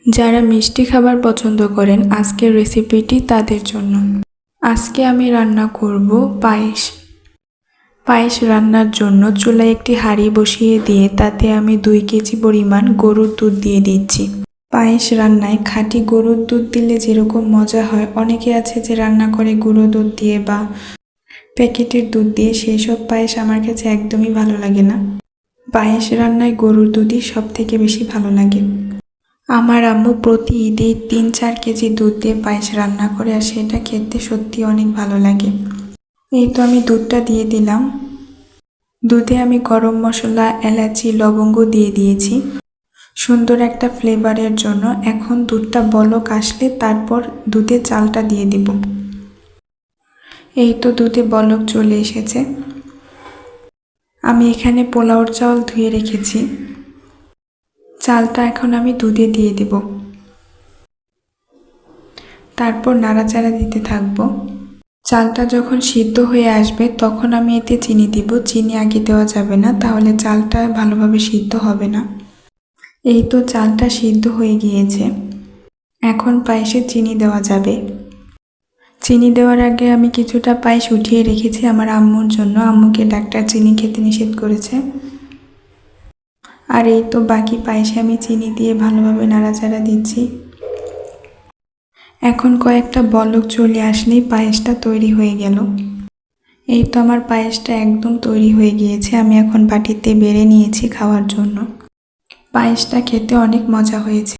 যারা মিষ্টি খাবার পছন্দ করেন আজকের রেসিপিটি তাদের জন্য। আজকে আমি রান্না করব পায়েস। পায়েস রান্নার জন্য চুলায় একটি হাঁড়ি বসিয়ে দিয়ে তাতে আমি 2 কেজি পরিমাণ গরুর দুধ দিয়ে দিচ্ছি। পায়েস রান্নায় খাঁটি গরুর দুধ দিলে যেরকম মজা হয়, অনেকে আছে যে রান্না করে গুঁড়ো দুধ দিয়ে বা প্যাকেটের দুধ দিয়ে, সেই সব পায়েস আমার কাছে একদমই ভালো লাগে না। পায়েস রান্নায় গরুর দুধই সব থেকে বেশি ভালো লাগে। আমার আম্মু প্রতি ঈদে 3-4 কেজি দুধ দিয়ে পায়েস রান্না করে, আর সেটা খেতে সত্যি অনেক ভালো লাগে। এই তো আমি দুধটা দিয়ে দিলাম। দুধে আমি গরম মশলা, এলাচি, লবঙ্গ দিয়ে দিয়েছি সুন্দর একটা ফ্লেভারের জন্য। এখন দুধটা বলক আসলে তারপর দুধে চালটা দিয়ে দিব। এই তো দুধে বলক চলে এসেছে। আমি এখানে পোলাওর চাল ধুয়ে রেখেছি। চালটা এখন আমি দুধে দিয়ে দেব, তারপর নাড়াচাড়া দিতে থাকবো। চালটা যখন সিদ্ধ হয়ে আসবে তখন আমি এতে চিনি দিব। চিনি আগে দেওয়া যাবে না, তাহলে চালটা ভালোভাবে সিদ্ধ হবে না। এই তো চালটা সিদ্ধ হয়ে গিয়েছে, এখন পায়েসে চিনি দেওয়া যাবে। চিনি দেওয়ার আগে আমি কিছুটা পায়েস উঠিয়ে রেখেছি আমার আম্মুর জন্য। আম্মুকে ডাক্তার চিনি খেতে নিষেধ করেছে। আর এই তো বাকি পায়েসে আমি চিনি দিয়ে ভালোভাবে নাড়াচাড়া দিচ্ছি। এখন কয়েকটা বলক চলে আসলেই পায়েসটা তৈরি হয়ে গেল। এই তো আমার পায়েসটা একদম তৈরি হয়ে গিয়েছে। আমি এখন বাটিতে বেড়ে নিয়েছি খাওয়ার জন্য। পায়েসটা খেতে অনেক মজা হয়েছে।